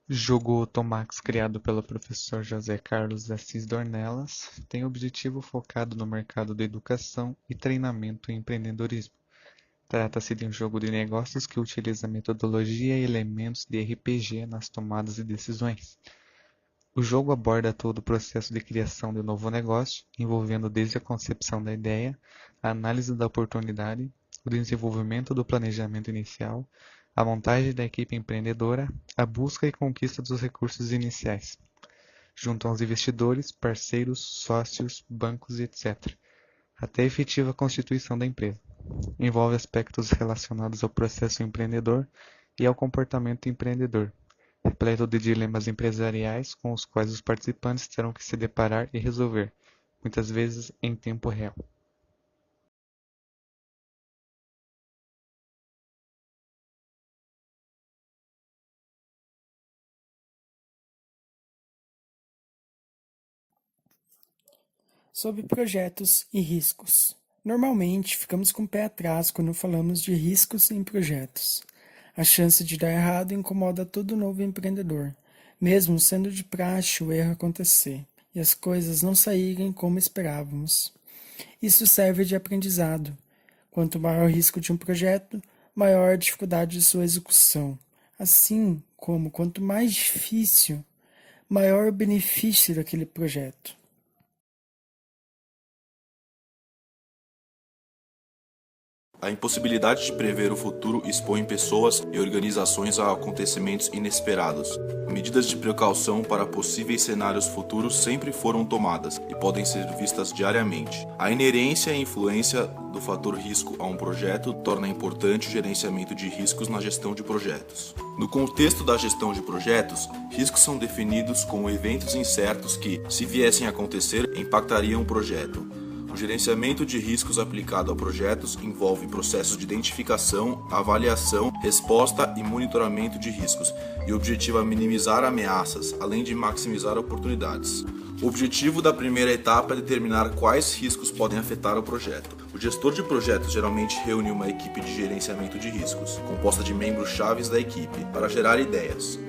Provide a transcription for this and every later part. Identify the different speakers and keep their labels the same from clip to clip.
Speaker 1: Jogo Tomax, criado pelo professor José Carlos Assis Dornelas, tem objetivo focado no mercado da educação e treinamento em empreendedorismo. Trata-se de um jogo de negócios que utiliza metodologia e elementos de RPG nas tomadas de decisões. O jogo aborda todo o processo de criação de um novo negócio, envolvendo desde a concepção da ideia, a análise da oportunidade, o desenvolvimento do planejamento inicial, a montagem da equipe empreendedora, a busca e conquista dos recursos iniciais, junto aos investidores, parceiros, sócios, bancos e etc., até a efetiva constituição da empresa. Envolve aspectos relacionados ao processo empreendedor e ao comportamento empreendedor, repleto de dilemas empresariais com os quais os participantes terão que se deparar e resolver, muitas vezes em tempo real.
Speaker 2: Sobre projetos e riscos. Normalmente, ficamos com o pé atrás quando falamos de riscos em projetos. A chance de dar errado incomoda todo novo empreendedor, mesmo sendo de praxe o erro acontecer e as coisas não saírem como esperávamos. Isso serve de aprendizado. Quanto maior o risco de um projeto, maior a dificuldade de sua execução. Assim como quanto mais difícil, maior o benefício daquele projeto.
Speaker 3: A impossibilidade de prever o futuro expõe pessoas e organizações a acontecimentos inesperados. Medidas de precaução para possíveis cenários futuros sempre foram tomadas e podem ser vistas diariamente. A inerência e influência do fator risco a um projeto torna importante o gerenciamento de riscos na gestão de projetos. No contexto da gestão de projetos, riscos são definidos como eventos incertos que, se viessem a acontecer, impactariam o projeto. O gerenciamento de riscos aplicado a projetos envolve processos de identificação, avaliação, resposta e monitoramento de riscos, e o objetivo é minimizar ameaças, além de maximizar oportunidades. O objetivo da primeira etapa é determinar quais riscos podem afetar o projeto. O gestor de projetos geralmente reúne uma equipe de gerenciamento de riscos, composta de membros chaves da equipe, para gerar ideias.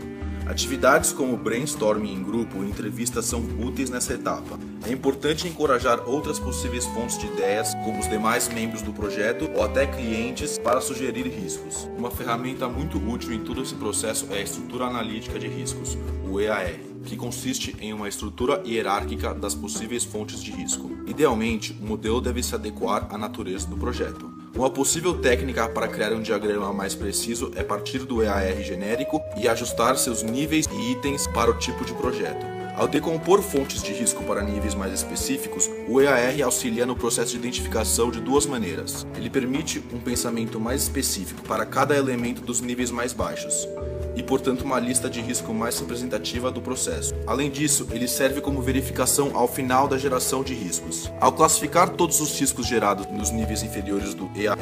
Speaker 3: Atividades como brainstorming em grupo e entrevistas são úteis nessa etapa. É importante encorajar outras possíveis fontes de ideias, como os demais membros do projeto ou até clientes, para sugerir riscos. Uma ferramenta muito útil em todo esse processo é a estrutura analítica de riscos, o EAR, que consiste em uma estrutura hierárquica das possíveis fontes de risco. Idealmente, o modelo deve se adequar à natureza do projeto. Uma possível técnica para criar um diagrama mais preciso é partir do EAR genérico e ajustar seus níveis e itens para o tipo de projeto. Ao decompor fontes de risco para níveis mais específicos, o EAR auxilia no processo de identificação de duas maneiras. Ele permite um pensamento mais específico para cada elemento dos níveis mais baixos, e, portanto, uma lista de risco mais representativa do processo. Além disso, ele serve como verificação ao final da geração de riscos. Ao classificar todos os riscos gerados nos níveis inferiores do EAR,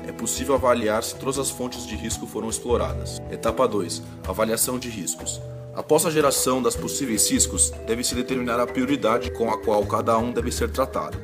Speaker 3: é possível avaliar se todas as fontes de risco foram exploradas. Etapa 2. Avaliação de riscos. Após a geração das possíveis riscos, deve-se determinar a prioridade com a qual cada um deve ser tratado.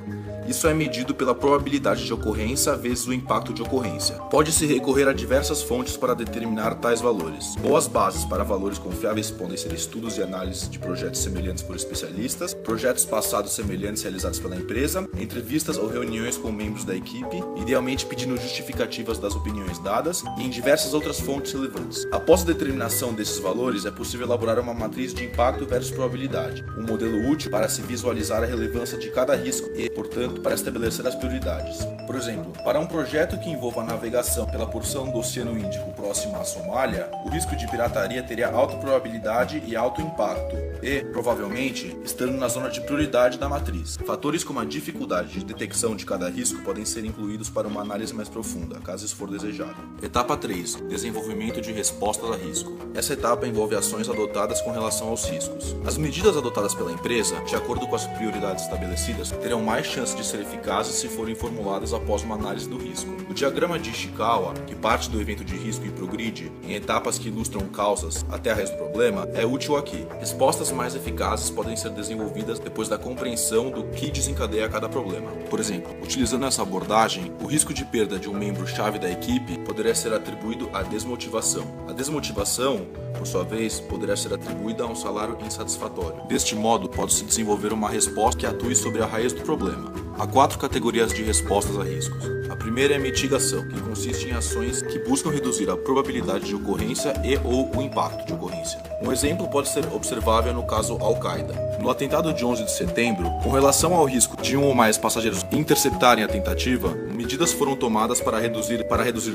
Speaker 3: Isso é medido pela probabilidade de ocorrência vezes o impacto de ocorrência. Pode-se recorrer a diversas fontes para determinar tais valores. Boas bases para valores confiáveis podem ser estudos e análises de projetos semelhantes por especialistas, projetos passados semelhantes realizados pela empresa, entrevistas ou reuniões com membros da equipe, idealmente pedindo justificativas das opiniões dadas, e em diversas outras fontes relevantes. Após a determinação desses valores, é possível elaborar uma matriz de impacto versus probabilidade, um modelo útil para se visualizar a relevância de cada risco e, portanto, para estabelecer as prioridades. Por exemplo, para um projeto que envolva a navegação pela porção do Oceano Índico próxima à Somália, o risco de pirataria teria alta probabilidade e alto impacto, e, provavelmente, estando na zona de prioridade da matriz. Fatores como a dificuldade de detecção de cada risco podem ser incluídos para uma análise mais profunda, caso isso for desejado. Etapa 3. Desenvolvimento de respostas a risco. Essa etapa envolve ações adotadas com relação aos riscos. As medidas adotadas pela empresa, de acordo com as prioridades estabelecidas, terão mais chance de ser eficazes se forem formuladas após uma análise do risco. O diagrama de Ishikawa, que parte do evento de risco e progride em etapas que ilustram causas até a raiz do problema, é útil aqui. Respostas mais eficazes podem ser desenvolvidas depois da compreensão do que desencadeia cada problema. Por exemplo, utilizando essa abordagem, o risco de perda de um membro-chave da equipe poderia ser atribuído à desmotivação. A desmotivação, por sua vez, poderia ser atribuída a um salário insatisfatório. Deste modo, pode-se desenvolver uma resposta que atue sobre a raiz do problema. Há 4 categorias de respostas a riscos. A primeira é a mitigação, que consiste em ações que buscam reduzir a probabilidade de ocorrência e/ou o impacto de ocorrência. Um exemplo pode ser observável no caso Al-Qaeda. No atentado de 11 de setembro, com relação ao risco de um ou mais passageiros interceptarem a tentativa, medidas foram tomadas para reduzir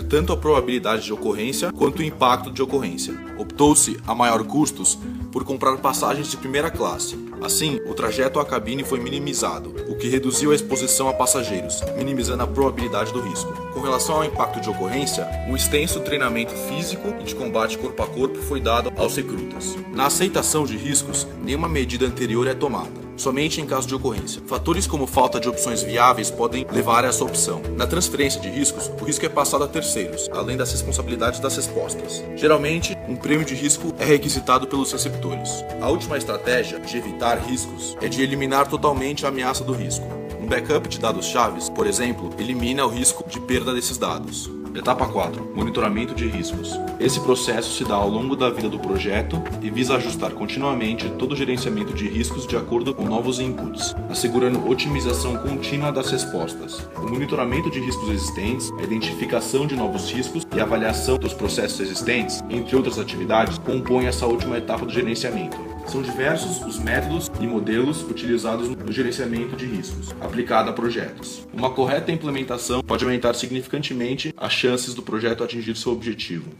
Speaker 3: tanto a probabilidade de ocorrência quanto o impacto de ocorrência. Optou-se, a maior custos, por comprar passagens de primeira classe. Assim, o trajeto à cabine foi minimizado, o que reduziu a exposição a passageiros, minimizando a probabilidade do risco. Com relação ao impacto de ocorrência, um extenso treinamento físico e de combate corpo a corpo foi dado aos recrutas. Na aceitação de riscos, nenhuma medida anterior é tomada, somente em caso de ocorrência. Fatores como falta de opções viáveis podem levar a essa opção. Na transferência de riscos, o risco é passado a terceiros, além das responsabilidades das respostas. Geralmente, um prêmio de risco é requisitado pelos receptores. A última estratégia de evitar riscos é de eliminar totalmente a ameaça do risco. Um backup de dados chaves, por exemplo, elimina o risco de perda desses dados. Etapa 4. Monitoramento de riscos. Esse processo se dá ao longo da vida do projeto e visa ajustar continuamente todo o gerenciamento de riscos de acordo com novos inputs, assegurando otimização contínua das respostas. O monitoramento de riscos existentes, a identificação de novos riscos e a avaliação dos processos existentes, entre outras atividades, compõem essa última etapa do gerenciamento. São diversos os métodos e modelos utilizados no gerenciamento de riscos, aplicado a projetos. Uma correta implementação pode aumentar significantemente as chances do projeto atingir seu objetivo.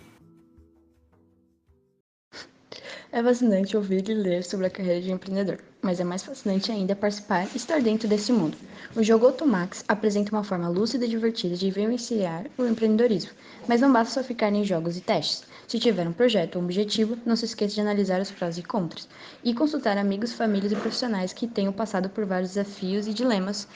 Speaker 4: É fascinante ouvir e ler sobre a carreira de empreendedor, mas é mais fascinante ainda participar e estar dentro desse mundo. O jogo Automax apresenta uma forma lúcida e divertida de vivenciar o empreendedorismo, mas não basta só ficar em jogos e testes. Se tiver um projeto ou um objetivo, não se esqueça de analisar os prós e contras, e consultar amigos, famílias e profissionais que tenham passado por vários desafios e dilemas